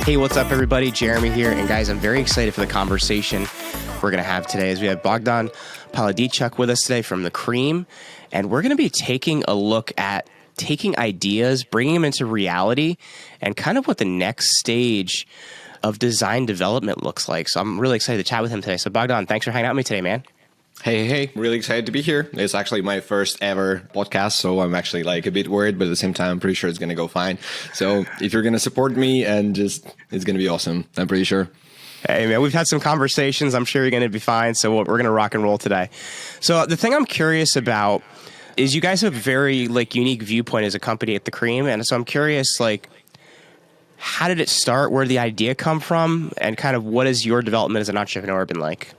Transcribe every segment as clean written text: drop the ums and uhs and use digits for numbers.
Hey, what's up, everybody? Jeremy here. And guys, I'm very excited for the conversation we're going to have today as we have Bohdan Paladiychuk with us today from the Qream. And we're going to be taking a look at taking ideas, bringing them into reality, and kind of what the next stage of design development looks like. So I'm really excited to chat with him today. So Bohdan, thanks for hanging out with me today, man. Hey, really excited to be here. It's actually my first ever podcast, so I'm actually like a bit worried, but at the same time, I'm pretty sure it's going to go fine. So if you're going to support me and it's going to be awesome, I'm pretty sure. Hey, man, we've had some conversations. I'm sure you're going to be fine. So we're going to rock and roll today. So the thing I'm curious about is you guys have a very unique viewpoint as a company at the Qream. And so I'm curious, how did it start? Where did the idea come from? And kind of what has your development as an entrepreneur been like?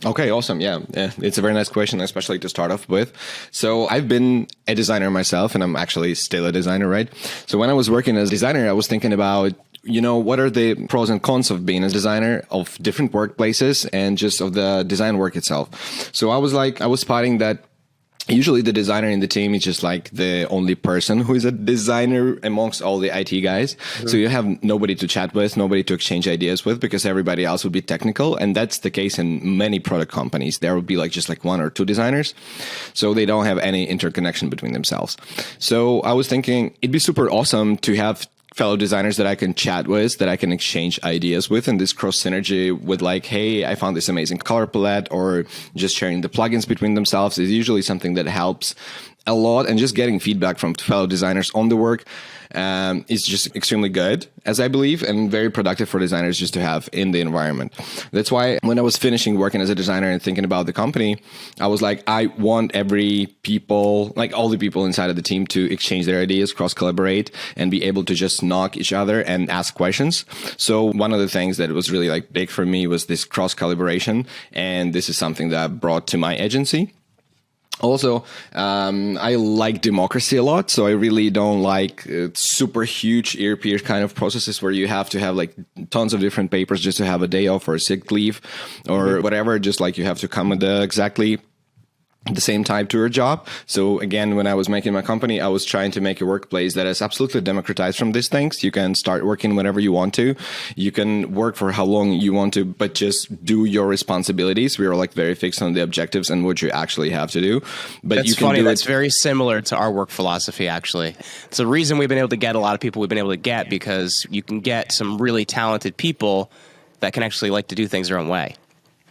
Okay, awesome. Yeah, it's a very nice question, especially to start off with. So I've been a designer myself, and I'm actually still a designer, right? So when I was working as a designer, I was thinking about, what are the pros and cons of being a designer of different workplaces and just of the design work itself. So I was spotting that usually the designer in the team is just like the only person who is a designer amongst all the IT guys. Mm-hmm. So you have nobody to chat with, nobody to exchange ideas with, because everybody else would be technical. And that's the case in many product companies. There would be just one or two designers. So they don't have any interconnection between themselves. So I was thinking it'd be super awesome to have fellow designers that I can chat with, that I can exchange ideas with, and this cross synergy with hey, I found this amazing color palette, or just sharing the plugins between themselves is usually something that helps a lot. And just getting feedback from fellow designers on the work is just extremely good, as I believe, and very productive for designers just to have in the environment. That's why when I was finishing working as a designer and thinking about the company, I was like, I want all the people inside of the team to exchange their ideas, cross-collaborate, and be able to just knock each other and ask questions. So one of the things that was really big for me was this cross-collaboration, and this is something that I brought to my agency. Also, I like democracy a lot, so I really don't like super huge ear-pierce kind of processes where you have to have tons of different papers just to have a day off or a sick leave or whatever. Just you have to come with exactly the same time to your job. So again, when I was making my company, I was trying to make a workplace that is absolutely democratized from these things. You can start working whenever you want to. You can work for how long you want to, but just do your responsibilities. We were very fixed on the objectives and what you actually have to do. But that's you can funny. do That's very similar to our work philosophy, actually. It's the reason we've been able to get a lot of people we've been able to get, because you can get some really talented people that can actually like to do things their own way.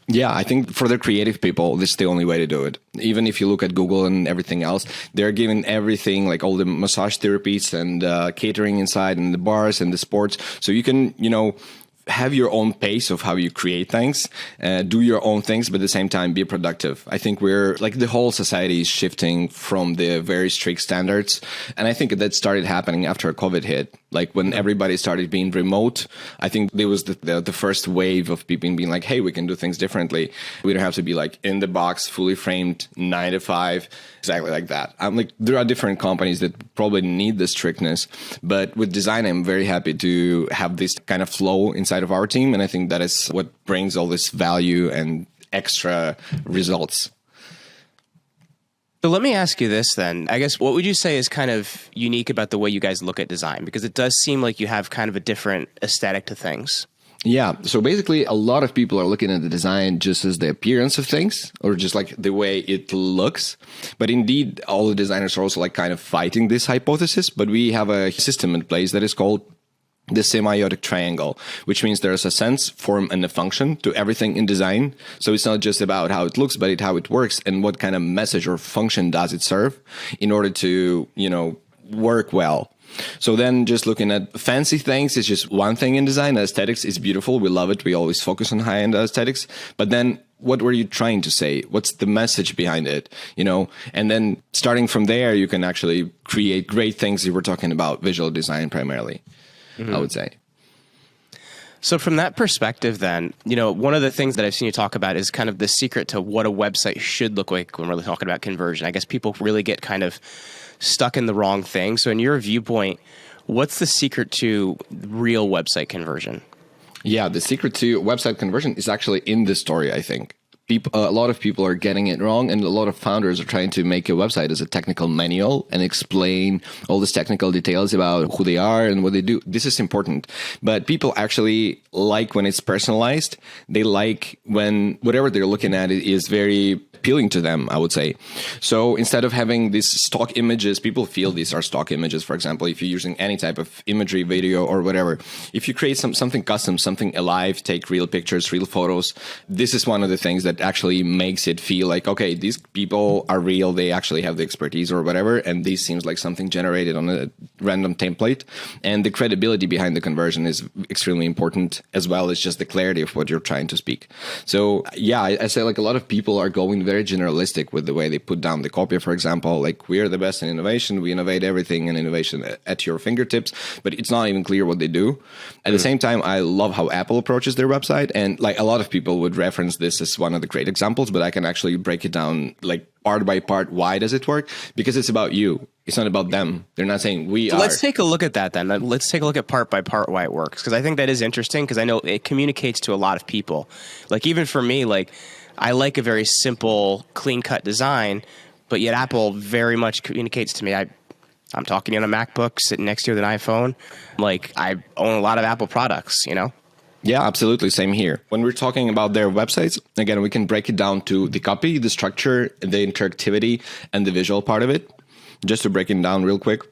Yeah, I think for the creative people, this is the only way to do it. Even if you look at Google and everything else, they're giving everything, all the massage therapies and catering inside and the bars and the sports. So you can, have your own pace of how you create things, do your own things, but at the same time be productive. I think we're the whole society is shifting from the very strict standards. And I think that started happening after COVID hit. When everybody started being remote, I think there was the first wave of people being hey, we can do things differently. We don't have to be in the box, fully framed, 9 to 5, exactly like that. There are different companies that probably need the strictness, but with design, I'm very happy to have this kind of flow inside of our team. And I think that is what brings all this value and extra results. So let me ask you this then. I guess what would you say is kind of unique about the way you guys look at design? Because it does seem like you have kind of a different aesthetic to things. Yeah. So basically, a lot of people are looking at the design just as the appearance of things, or just the way it looks. But indeed, all the designers are also kind of fighting this hypothesis. But we have a system in place that is called the semiotic triangle, which means there's a sense, form, and a function to everything in design. So it's not just about how it looks, but how it works and what kind of message or function does it serve in order to, work well. So then just looking at fancy things is just one thing in design. Aesthetics is beautiful. We love it. We always focus on high-end aesthetics. But then what were you trying to say? What's the message behind it? And then starting from there, you can actually create great things. You were talking about visual design primarily, I would say. So from that perspective then, one of the things that I've seen you talk about is kind of the secret to what a website should look like when we're talking about conversion. I guess people really get kind of stuck in the wrong thing. So in your viewpoint, what's the secret to real website conversion? Yeah, the secret to website conversion is actually in the story, I think. a lot of people are getting it wrong, and a lot of founders are trying to make a website as a technical manual and explain all these technical details about who they are and what they do. This is important, but people actually like when it's personalized. They like when whatever they're looking at is very appealing to them, I would say. So instead of having these stock images, people feel these are stock images. For example, if you're using any type of imagery, video, or whatever, if you create something custom, something alive, take real pictures, real photos, this is one of the things that actually makes it feel like, okay, these people are real. They actually have the expertise or whatever. And this seems like something generated on a random template. And the credibility behind the conversion is extremely important, as well as just the clarity of what you're trying to speak. So yeah, I say like a lot of people are going very generalistic with the way they put down the copy. For example, like, we are the best in innovation. We innovate everything and innovation at your fingertips, but it's not even clear what they do. At the same time, I love how Apple approaches their website. And like, a lot of people would reference this as one of the great examples, but I can actually break it down like part by part. Why does it work? Because it's about you. It's not about them. They're not saying we are. Let's take a look at that then. Let's take a look at part by part why it works. Because I think that is interesting, because I know it communicates to a lot of people. Like, even for me, like, I like a very simple, clean-cut design, but yet Apple very much communicates to me. I'm talking on a MacBook, sitting next to an iPhone. Like, I own a lot of Apple products, you know? Yeah, absolutely. Same here. When we're talking about their websites, again, we can break it down to the copy, the structure, the interactivity, and the visual part of it. Just to break it down real quick.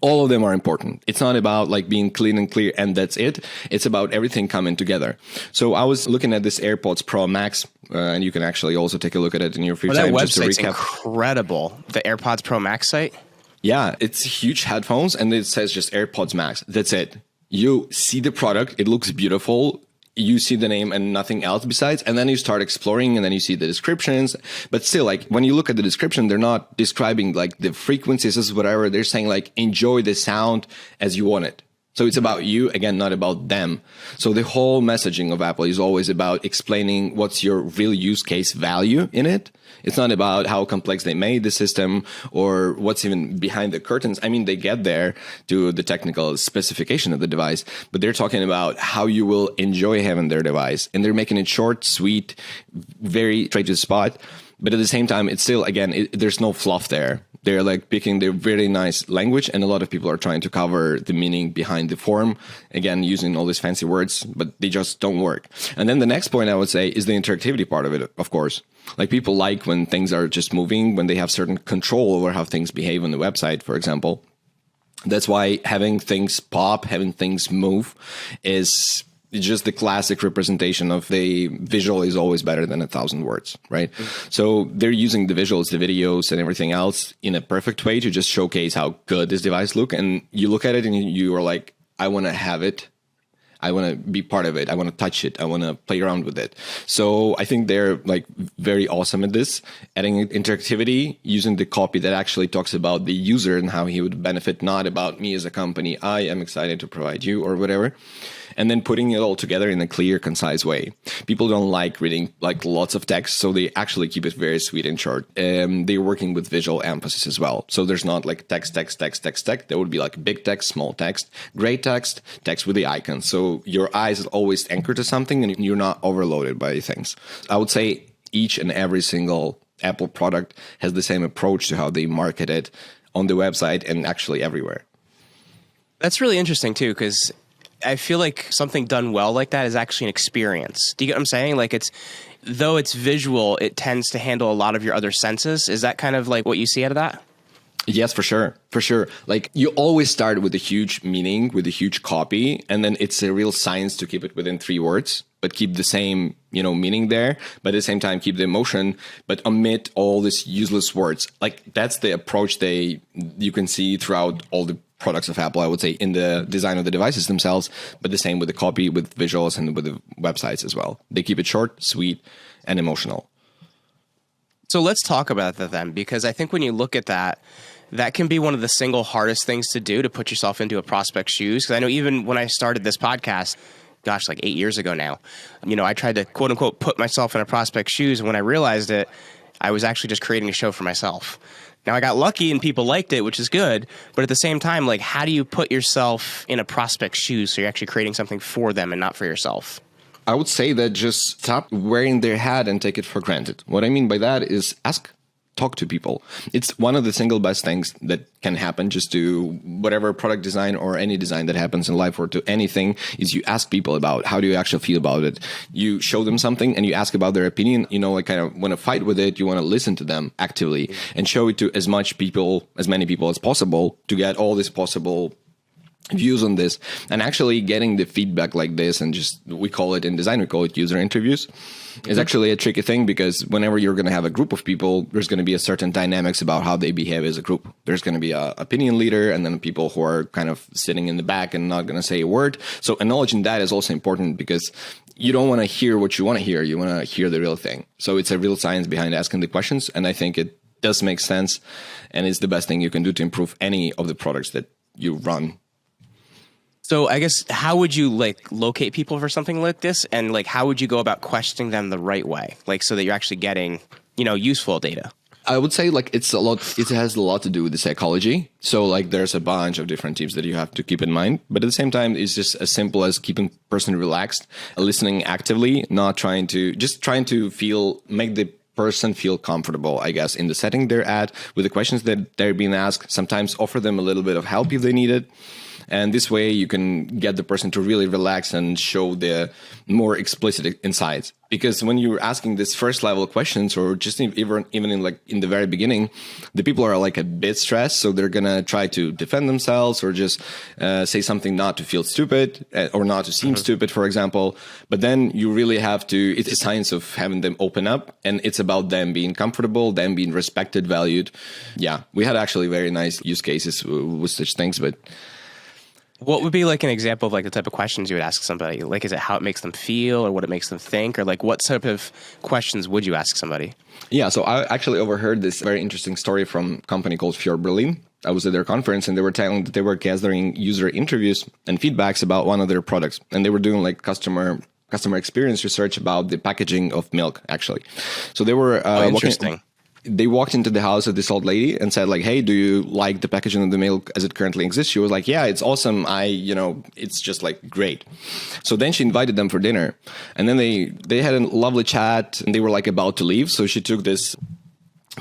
All of them are important. It's not about like being clean and clear and that's it. It's about everything coming together. So I was looking at this AirPods Pro Max, and you can actually also take a look at it in your free time. That just to website's recap. incredible. The AirPods Pro Max site. Yeah, it's huge headphones, and it says just AirPods Max. That's it. You see the product. It looks beautiful. You see the name and nothing else besides, and then you start exploring, and then you see the descriptions. But still, like, when you look at the description, they're not describing like the frequencies or whatever. They're saying like, enjoy the sound as you want it. So it's about you, again, not about them. So the whole messaging of Apple is always about explaining what's your real use case value in it. It's not about how complex they made the system or what's even behind the curtains. I mean, they get there to the technical specification of the device, but they're talking about how you will enjoy having their device. And they're making it short, sweet, very straight to the spot. But at the same time, it's still, again, there's no fluff there. They're like picking their very nice language, and a lot of people are trying to cover the meaning behind the form, again, using all these fancy words, but they just don't work. And then the next point I would say is the interactivity part of it, of course. Like, people like when things are just moving, when they have certain control over how things behave on the website, for example. That's why having things pop, having things move is just the classic representation of the visual is always better than 1,000 words, right? Mm-hmm. So they're using the visuals, the videos, and everything else in a perfect way to just showcase how good this device look. And you look at it and you are like, I want to have it. I want to be part of it. I want to touch it. I want to play around with it. So I think they're like very awesome at this, adding interactivity, using the copy that actually talks about the user and how he would benefit, not about me as a company. I am excited to provide you or whatever. And then putting it all together in a clear, concise way. People don't like reading like lots of text, so they actually keep it very sweet and short. They're working with visual emphasis as well. So there's not like text. There would be like big text, small text, gray text, text with the icons. So your eyes are always anchored to something and you're not overloaded by things. I would say each and every single Apple product has the same approach to how they market it on the website and actually everywhere. That's really interesting too, because I feel like something done well like that is actually an experience. Do you get what I'm saying? Like, though it's visual, it tends to handle a lot of your other senses. Is that kind of like what you see out of that? Yes, for sure. For sure. Like, you always start with a huge meaning, with a huge copy, and then it's a real science to keep it within 3 words, but keep the same, meaning there, but at the same time, keep the emotion, but omit all these useless words. Like, that's the approach you can see throughout all the products of Apple, I would say, in the design of the devices themselves, but the same with the copy, with visuals, and with the websites as well. They keep it short, sweet, and emotional. So let's talk about that then, because I think when you look at that, that can be one of the single hardest things to do, to put yourself into a prospect's shoes. Because I know even when I started this podcast, like 8 years ago now, I tried to quote unquote put myself in a prospect's shoes. And when I realized it, I was actually just creating a show for myself. Now, I got lucky and people liked it, which is good. But at the same time, like, how do you put yourself in a prospect's shoes so you're actually creating something for them and not for yourself? I would say that just stop wearing their hat and take it for granted. What I mean by that is talk to people. It's one of the single best things that can happen just to whatever product design or any design that happens in life or to anything is you ask people about how do you actually feel about it. You show them something and you ask about their opinion, like kind of want to fight with it. You want to listen to them actively and show it to as many people as possible to get all this possible views on this, and actually getting the feedback like this, and just we call it in design, we call it user interviews, is actually a tricky thing, because whenever you're going to have a group of people, there's going to be a certain dynamics about how they behave as a group. There's going to be a opinion leader, and then people who are kind of sitting in the back and not going to say a word. So acknowledging that is also important, because you don't want to hear what you want to hear. You want to hear the real thing. So it's a real science behind asking the questions, and I think it does make sense, and it's the best thing you can do to improve any of the products that you run. So I guess how would you locate people for something like this, and how would you go about questioning them the right way, so that you're actually getting useful data? I would say it's a lot. It has a lot to do with the psychology. So there's a bunch of different tips that you have to keep in mind. But at the same time, it's just as simple as keeping person relaxed, listening actively, not trying to make the person feel comfortable, I guess, in the setting they're at with the questions that they're being asked. Sometimes offer them a little bit of help if they need it. And this way you can get the person to really relax and show the more explicit insights. Because when you're asking this first level questions, or just even in the very beginning, the people are a bit stressed. So they're going to try to defend themselves, or just say something not to feel stupid or not to seem stupid, for example. But then you really have to, it's a science of having them open up, and it's about them being comfortable, them being respected, valued. Yeah, we had actually very nice use cases with such things, but... What would be an example of the type of questions you would ask somebody? Is it how it makes them feel, or what it makes them think, or what type of questions would you ask somebody? Yeah, so I actually overheard this very interesting story from a company called Berlin. I was at their conference, and they were telling that they were gathering user interviews and feedbacks about one of their products, and they were doing customer experience research about the packaging of milk, actually. So they were interesting. They walked into the house of this old lady and said hey, do you like the packaging of the milk as it currently exists? She was like, yeah, it's awesome. It's just great. So then she invited them for dinner, and then they had a lovely chat, and they were about to leave. So she took this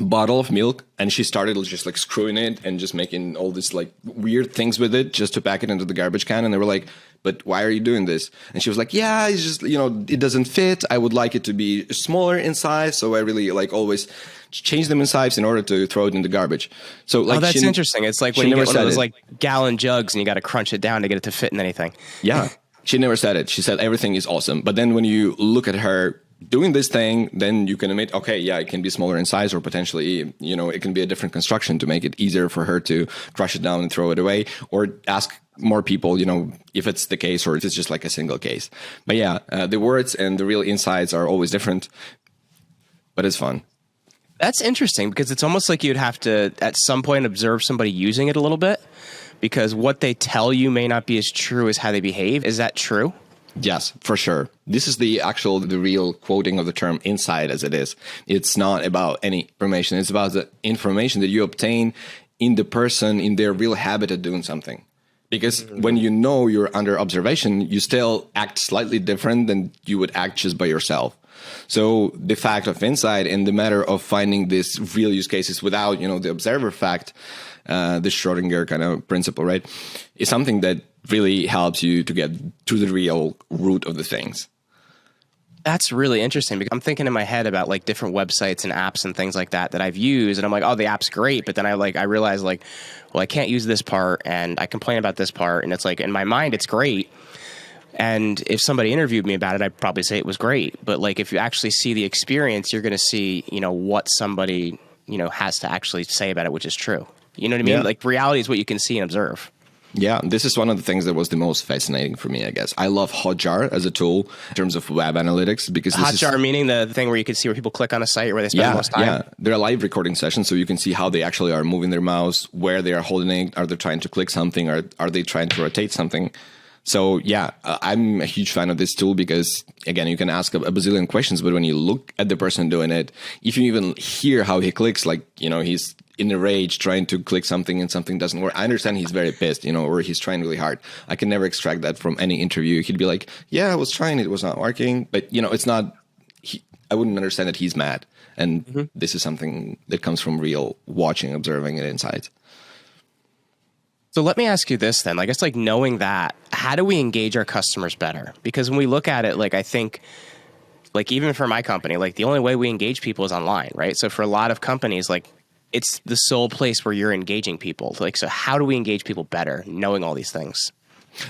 bottle of milk and she started just screwing it and just making all this weird things with it just to pack it into the garbage can. And they were like, but why are you doing this? And she was like, yeah, it's just, it doesn't fit. I would like it to be smaller in size. So I really always change them in size in order to throw it in the garbage. So that's interesting. It's when you get one of those gallon jugs and you got to crunch it down to get it to fit in anything. Yeah. She never said it. She said everything is awesome. But then when you look at her doing this thing, then you can admit, okay, yeah, it can be smaller in size, or potentially, it can be a different construction to make it easier for her to crush it down and throw it away, or ask more people, if it's the case, or if it's just a single case. But yeah, the words and the real insights are always different, but it's fun. That's interesting, because it's almost you'd have to, at some point, observe somebody using it a little bit, because what they tell you may not be as true as how they behave. Is that true? Yes, for sure. This is the real quoting of the term insight as it is. It's not about any information. It's about the information that you obtain in the person, in their real habit of doing something. Because when you're under observation, you still act slightly different than you would act just by yourself. So the fact of insight and the matter of finding these real use cases without, the observer fact, the Schrodinger kind of principle, right, is something that really helps you to get to the real root of the things. That's really interesting, because I'm thinking in my head about different websites and apps and things like that I've used, and I'm oh, the app's great, but then I realize well, I can't use this part, and I complain about this part, and it's in my mind it's great. And if somebody interviewed me about it, I'd probably say it was great. But if you actually see the experience, you're going to see, what somebody, has to actually say about it, which is true. You know what I mean? Yeah. Reality is what you can see and observe. Yeah, this is one of the things that was the most fascinating for me, I guess. I love Hotjar as a tool in terms of web analytics, because Hotjar meaning the thing where you can see where people click on a site or where they spend the most time? Yeah, they're a live recording session, so you can see how they actually are moving their mouse, where they are holding it, are they trying to click something, or are they trying to rotate something. So yeah, I'm a huge fan of this tool because, again, you can ask a bazillion questions, but when you look at the person doing it, if you even hear how he clicks, like, he's in a rage trying to click something and something doesn't work. I understand he's very pissed, or he's trying really hard. I can never extract that from any interview. He'd be like, yeah, I was trying, it was not working. But, it's not, I wouldn't understand that he's mad. And this is something that comes from real watching, observing, and insights. So let me ask you this then. I guess knowing that, how do we engage our customers better? Because when we look at it, I think even for my company, the only way we engage people is online, right? So for a lot of companies, it's the sole place where you're engaging people. So how do we engage people better knowing all these things?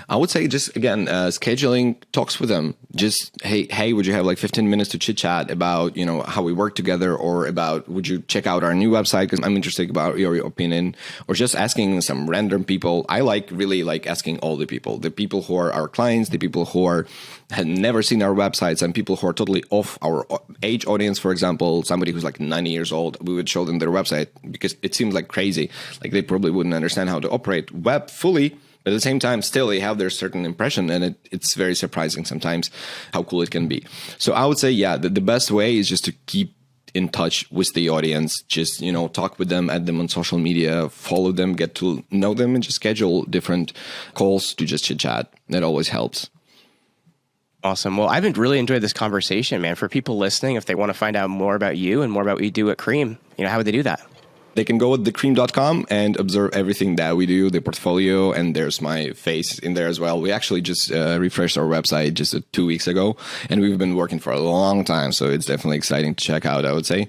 I would say just, again, scheduling talks with them. Just, hey, would you have 15 minutes to chit chat about, how we work together, or about, would you check out our new website? Because I'm interested about your opinion, or just asking some random people. I really like asking all the people who are our clients, the people who had never seen our websites, and people who are totally off our age audience. For example, somebody who's 90 years old, we would show them their website because it seems crazy. They probably wouldn't understand how to operate web fully. But at the same time, still, they have their certain impression, and it's very surprising sometimes how cool it can be. So I would say, yeah, the best way is just to keep in touch with the audience. Just, talk with them, add them on social media, follow them, get to know them, and just schedule different calls to just chit chat. That always helps. Awesome. Well, I've really enjoyed this conversation, man. For people listening, if they want to find out more about you and more about what you do at Qream, how would they do that? They can go at thecream.com and observe everything that we do, the portfolio, and there's my face in there as well. We actually just refreshed our website just 2 weeks ago, and we've been working for a long time, so it's definitely exciting to check out, I would say.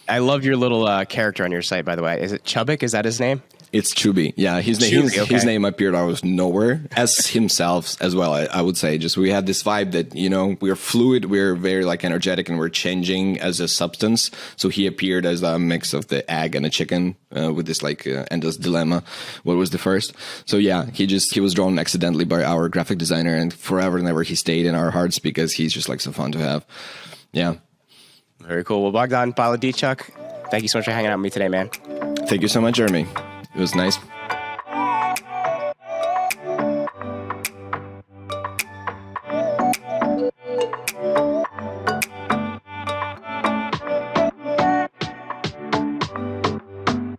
I love your little character on your site, by the way. Is it Chubik? Is that his name? It's Chubby. Yeah, his name appeared out of nowhere, as himself as well. I would say, just we had this vibe that we're fluid, we're very energetic, and we're changing as a substance. So he appeared as a mix of the egg and a chicken, with this endless dilemma. What was the first? So yeah, he was drawn accidentally by our graphic designer, and forever and ever he stayed in our hearts because he's just so fun to have. Yeah. Very cool. Well, Bohdan Paladiychuk, thank you so much for hanging out with me today, man. Thank you so much, Jeremy. It was nice